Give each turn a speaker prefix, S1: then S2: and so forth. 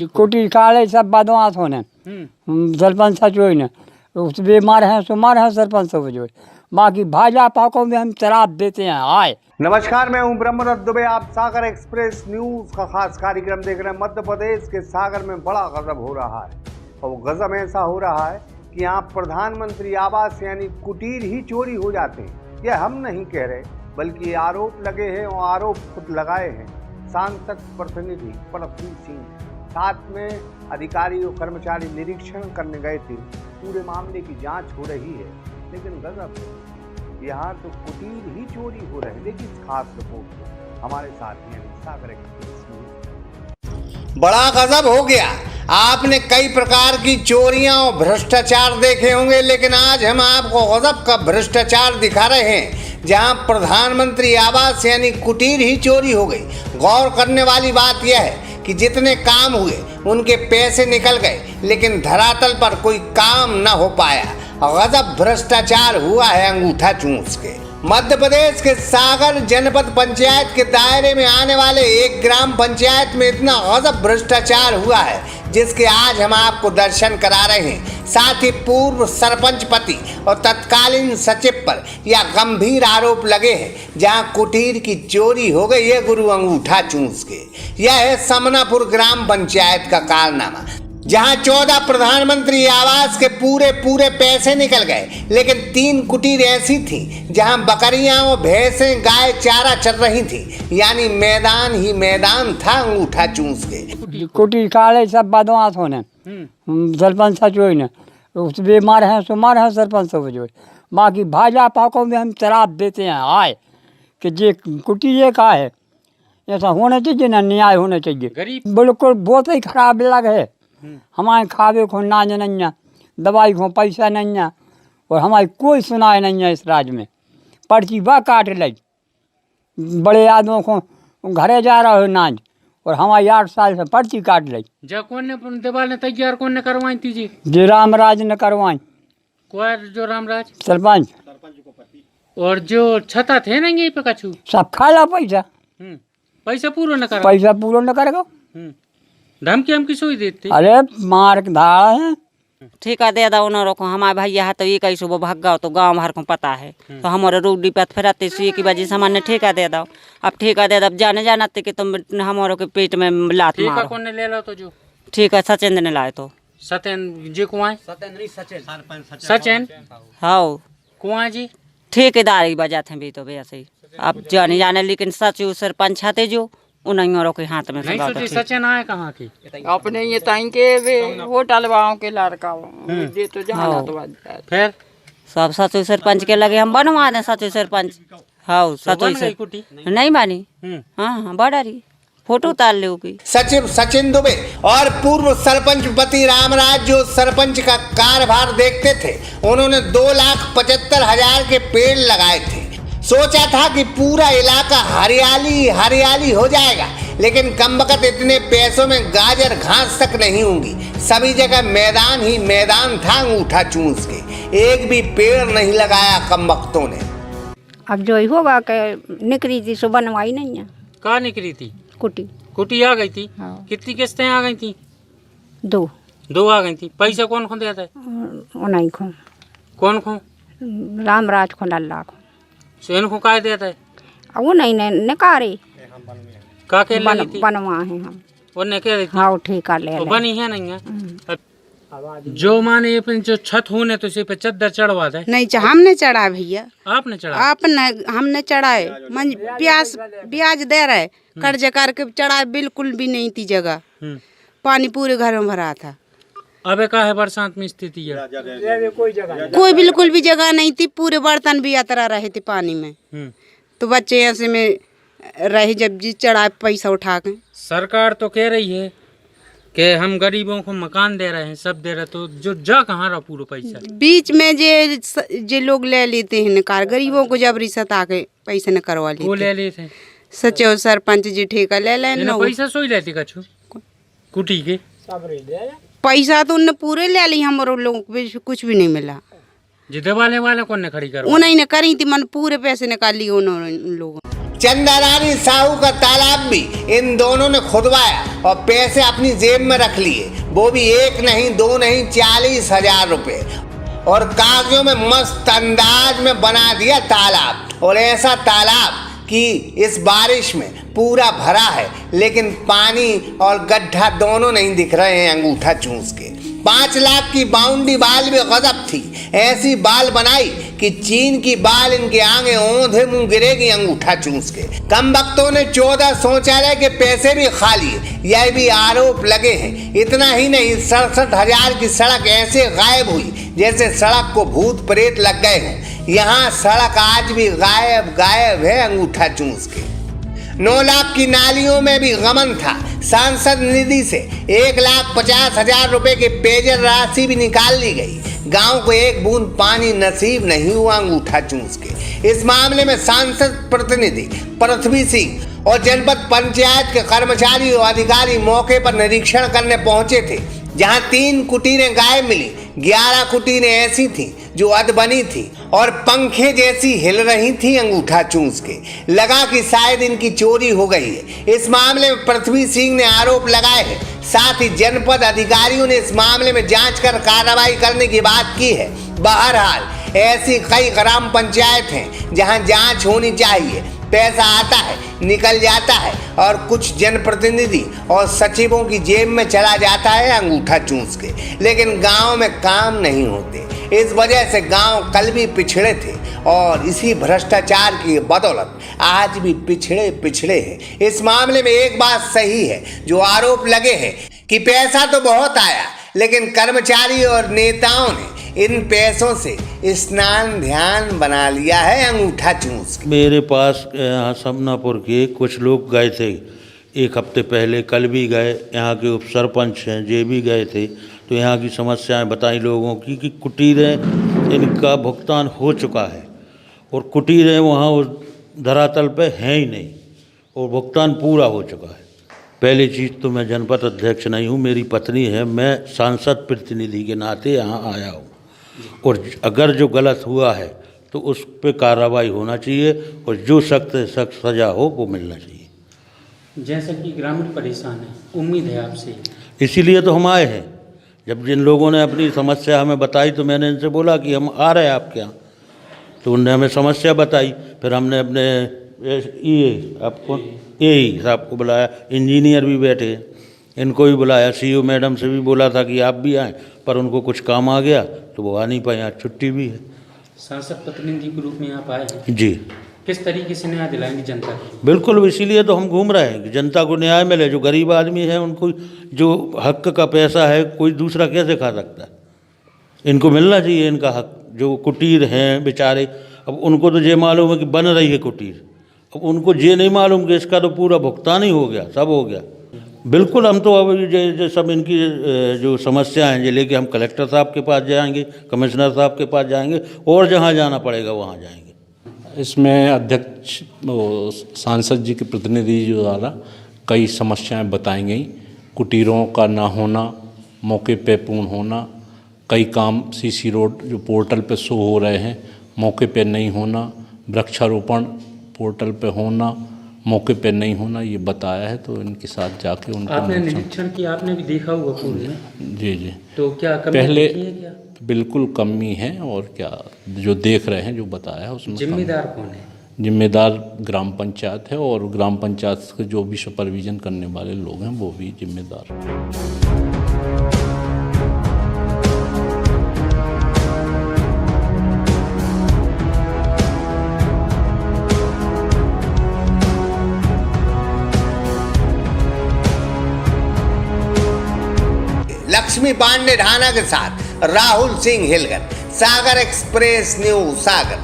S1: कुटी काले सब बदमाश होने सरपंच सचोई ने उस बीमार हैं सुमार हैं सरपंच सब जो बाकी भाजपा को भी हम शराब देते हैं। आए
S2: नमस्कार, मैं हूं ब्रह्मदत्त दुबे। आप सागर एक्सप्रेस न्यूज का खास कार्यक्रम देख रहे हैं। मध्य प्रदेश के सागर में बड़ा गजब हो रहा है और वो गजब ऐसा हो रहा है कि यहाँ प्रधानमंत्री आवास यानी कुटीर ही चोरी हो जाते हैं। यह हम नहीं कह रहे, बल्कि ये आरोप लगे हैं और आरोप खुद लगाए हैं सांसद प्रतिनिधि पृथ्वी सिंह। साथ में अधिकारी और कर्मचारी निरीक्षण करने गए थे। पूरे मामले की जांच हो रही है, लेकिन गजब यहाँ तो कुटीर ही चोरी हो रहे हैं। लेकिन इस खास रिपोर्ट को हमारे साथ यानी सागर एक्सप्रेस में बड़ा गजब हो गया। आपने कई प्रकार की चोरियां और भ्रष्टाचार देखे होंगे, लेकिन आज हम आपको गजब का भ्रष्टाचार दिखा रहे हैं, जहां प्रधानमंत्री आवास यानी कुटीर ही चोरी हो गई। गौर करने वाली बात यह है कि जितने काम हुए उनके पैसे निकल गए, लेकिन धरातल पर कोई काम न हो पाया। गजब भ्रष्टाचार हुआ है अंगूठा चूस के। मध्य प्रदेश के सागर जनपद पंचायत के दायरे में आने वाले एक ग्राम पंचायत में इतना गजब भ्रष्टाचार हुआ है, जिसके आज हम आपको दर्शन करा रहे हैं। साथ ही पूर्व सरपंच पति और तत्कालीन सचिव पर यह गंभीर आरोप लगे हैं, जहां कुटीर की चोरी हो गई है गुरु अंगूठा चूस के। यह है समनापुर ग्राम पंचायत का कारनामा, जहां 14 प्रधानमंत्री आवास के पूरे पैसे निकल गए, लेकिन 3 कुटीर ऐसी थी जहां बकरियां और भैंसें गाय चारा चर रही थी, यानी मैदान ही मैदान था अंगूठा चूस के।
S1: कुटी काले सब बदमाश होने सरपंच सचोई ने उस बीमार हैं सुमार हैं सरपंच सब जो बाकी भाजपा को भी हम शराब देते हैं। आए कि जे कुटी ये का है, ऐसा होना चाहिए ना, न्याय होना चाहिए। गरीब बिल्कुल बहुत ही खराब लग है। हमारे खावे को नाज नहीं है, दवाई को पैसा नहीं है, और हमारी कोई सुनाई नहीं है। इस राज्य में पर्ची वह काट ली, बड़े आदमियों को घरे जा रहा हो नाज, और हमारी 8 साल से पर्ची काट ली।
S3: जा कौन ने दीवार ने तैयार कौन ने करवाई थी जी?
S1: जो रामराज ने करवाई।
S3: कौन जो रामराज?
S1: सरपंच।
S3: और जो छता थे ना यहीं पे कछु
S1: सब खाला पैसा।
S3: पैसा पूरा न कर,
S1: पैसा पूरा न करेगा।
S3: धमकी हम किसो ही देते।
S1: अरे मार के धाड़ा है।
S4: ठेका दे दो उन को, हमारे भैया है तो ये कैसे वो भाग गया, तो गाँव भर को पता है। तो हमारे रोडी पे फिरते सी की वजह से हमारे ठेका दे दो। अब ठेका दे दो, अब जाने जानते कि तुम हमारे के पेट में लात मारो।
S3: कौन ने ले लो तो जो
S4: ठेका सचिन ने लाए तो
S3: सत्यन जी कुआं सचिन
S4: हाँ
S3: कुआं जी
S4: ठेकेदारी वजह थे भी तो वैसे ही अब जाने, लेकिन सचिव सरपंच आते जो उन्होंने के हाथ में
S3: सचिन आए कहाँ की
S5: अपने ये ताई के होटल वालों के लड़का ये तो जाना तो
S3: फिर
S4: सब सचिव सरपंच के लगे हम बनवा दें। सचिव सरपंच हाँ सचिव नहीं मानी। हाँ बड़ा रही फोटो उतार लोगी।
S2: सचिव सचिन दुबे और पूर्व सरपंच पति रामराज जो सरपंच का कार्यभार देखते थे, उन्होंने 2,75,000 के पेड़ लगाए थे। सोचा था कि पूरा इलाका हरियाली हरियाली हो जाएगा, लेकिन कमबख्त इतने पैसों में गाजर घास तक नहीं होंगी। सभी जगह मैदान ही मैदान था अंगूठा चूस के। एक भी पेड़ नहीं लगाया कमबख्तों ने।
S6: अब जो ही होगा कि निकली थी सो बनवाई नहीं है।
S3: कहाँ निकली थी?
S6: कुटी
S3: आ गई थी।
S6: हाँ।
S3: कितनी किस्तें आ गई थी?
S6: 2
S3: आ गई थी। पैसा कौन कौन देता है?
S6: नहीं खो
S3: कौन
S6: रामराज को लल्ला को
S3: इनको का देता है?
S6: वो नहीं निकारे
S3: का के ले थी?
S6: बनवा है हम
S3: उन्हें कह रही थी
S6: हाँ ठेका ले
S3: तो बनी है नहीं है। जो माने अपन जो छत होने तो इसे पे चद्दर चढ़वा दे।
S5: नहीं हमने चढ़ा भैया।
S3: आपने चढ़ा?
S5: आपने हमने चढ़ाए ब्याज दे रहे कर्ज करके चढ़ाए, बिल्कुल भी नहीं थी जगह। पानी पूरे घर में भरा था।
S3: अबे का है बरसात में स्थिति है
S5: कोई बिल्कुल भी जगह नहीं थी। पूरे बर्तन भी यात्रा रहे थे पानी में। तो बच्चे ऐसे में रहे जब जी चढ़ाए पैसा उठा के।
S3: सरकार तो कह रही है कि हम गरीबों को मकान दे रहे हैं, सब दे रहे, तो जो जा कहाँ रहा पूरा पैसा?
S5: बीच में जे लोग ले लेते हैं निकाल, गरीबों को जबरी सता के पैसे न करवा लेते।
S3: वो ले लेते हैं
S5: सचिव सरपंच जी ठेका ले लेना।
S3: पैसा सोई लेती कछु कुटी के
S5: पैसा तो उनने पूरे ले ली, हमारे लोगों को कुछ भी नहीं मिला।
S3: जिदे वाले कौन ने खड़ी कर
S5: उन्हें ने करी थी, मन पूरे पैसे निकाल लिए उन लोगों।
S2: चंदारानी साहू का तालाब भी इन दोनों ने खुदवाया और पैसे अपनी जेब में रख लिए, वो भी 1 नहीं 2 नहीं 40,000 रुपए, और कागजों में मस्त अंदाज में बना दिया तालाब। और ऐसा तालाब कि इस बारिश में पूरा भरा है, लेकिन पानी और गड्ढा दोनों नहीं दिख रहे हैं अंगूठा चूस के। 5 लाख की बाउंड्री बाल भी गजब थी, ऐसी बाल बनाई कि चीन की बाल इनके आगे औंधे मुंह गिरेगी अंगूठा चूस के। कम वक्तों ने 14 शौचालय के पैसे भी खा लिए, यह भी आरोप लगे हैं। इतना ही नहीं, 67,000 की सड़क ऐसे गायब हुई जैसे सड़क को भूत प्रेत लग गए हैं। यहाँ सड़क आज भी गायब है अंगूठा चूस के। 9 लाख की नालियों में भी गमन था। सांसद निधि से 1,50,000 रुपए की पेयजल राशि भी निकाल ली गई। गांव को एक बूंद पानी नसीब नहीं हुआ अंगूठा चूस के। इस मामले में सांसद प्रतिनिधि पृथ्वी सिंह और जनपद पंचायत के कर्मचारी और अधिकारी मौके पर निरीक्षण करने पहुंचे थे, जहां 3 कुटीरें गायब मिली। 11 कुटीरें ऐसी थी जो अधबनी थी और पंखे जैसी हिल रही थी अंगूठा चूस के। लगा कि शायद इनकी चोरी हो गई है। इस मामले में पृथ्वी सिंह ने आरोप लगाए हैं। साथ ही जनपद अधिकारियों ने इस मामले में जांच कर कार्रवाई करने की बात की है। बहरहाल ऐसी कई ग्राम पंचायत हैं जहां जांच होनी चाहिए। पैसा आता है, निकल जाता है और कुछ जनप्रतिनिधि और सचिवों की जेब में चला जाता है अंगूठा चूस के, लेकिन गांव में काम नहीं होते। इस वजह से गांव कल भी पिछड़े थे और इसी भ्रष्टाचार की बदौलत आज भी पिछड़े हैं। इस मामले में एक बात सही है जो आरोप लगे हैं कि पैसा तो बहुत आया, लेकिन कर्मचारी और नेताओं ने इन पैसों से स्नान ध्यान बना लिया है अंगूठा चूस के।
S7: मेरे पास यहाँ समनापुर के कुछ लोग गए थे 1 हफ्ते पहले, कल भी गए। यहाँ के उप सरपंच हैं, ये भी गए थे, तो यहाँ की समस्याएं बताई लोगों की कि कुटीरें इनका भुगतान हो चुका है और कुटीरें वहाँ उस धरातल पे हैं ही नहीं और भुगतान पूरा हो चुका है। पहली चीज़ तो मैं जनपद अध्यक्ष नहीं हूँ, मेरी पत्नी है। मैं सांसद प्रतिनिधि के नाते यहाँ आया हूँ और अगर जो गलत हुआ है तो उस पर कार्रवाई होना चाहिए और जो सख्त से सख्त सज़ा हो वो मिलना चाहिए।
S3: जैसा कि ग्रामीण परेशान है, उम्मीद है आपसे,
S7: इसीलिए तो हम आए हैं। जब जिन लोगों ने अपनी समस्या हमें बताई तो मैंने इनसे बोला कि हम आ रहे हैं आपके यहाँ, तो उन्होंने हमें समस्या बताई। फिर हमने अपने यही साहब को बुलाया, इंजीनियर भी बैठे, इनको भी बुलाया, सीईओ मैडम से भी बोला था कि आप भी आएँ, पर उनको कुछ काम आ गया तो वो आ नहीं पाए, आज छुट्टी भी है।
S3: सांसद प्रतिनिधि के रूप में आप आए हैं
S7: जी,
S3: किस तरीके से न्याय दिलाएंगे जनता को?
S7: बिल्कुल, इसीलिए तो हम घूम रहे हैं कि जनता को न्याय मिले। जो गरीब आदमी है उनको जो हक का पैसा है कोई दूसरा कैसे खा सकता है, इनको मिलना चाहिए इनका हक। जो कुटीर हैं बेचारे, अब उनको तो ये मालूम है कि बन रही है कुटीर, अब उनको ये नहीं मालूम कि इसका तो पूरा भुगतान ही हो गया, सब हो गया। बिल्कुल, हम तो अब जो सब इनकी जो समस्या हैं ये लेके हम कलेक्टर साहब के पास जाएंगे, कमिश्नर साहब के पास जाएंगे और जहाँ जाना पड़ेगा वहाँ जाएंगे।
S8: इसमें अध्यक्ष सांसद जी के प्रतिनिधि जो द्वारा कई समस्याएं बताई गई। कुटीरों का ना होना, मौके पे पूर्ण होना, कई काम सीसी रोड जो पोर्टल पे शो हो रहे हैं मौके पे नहीं होना, वृक्षारोपण पोर्टल पे होना मौके पे नहीं होना, ये बताया है। तो इनके साथ जाके उनको
S3: आपने निरीक्षण किया, आपने भी देखा होगा पूरे में?
S8: जी जी,
S3: तो क्या कमी
S8: पहले
S3: है क्या?
S8: बिल्कुल कमी है, और क्या जो देख रहे हैं जो बताया है उसमें
S3: जिम्मेदार कौन है?
S8: जिम्मेदार ग्राम पंचायत है और ग्राम पंचायत के जो भी सुपरविजन करने वाले लोग हैं वो भी जिम्मेदार हैं।
S2: लक्ष्मी पांडे ढाना के साथ राहुल सिंह हिलगन, सागर एक्सप्रेस न्यूज सागर।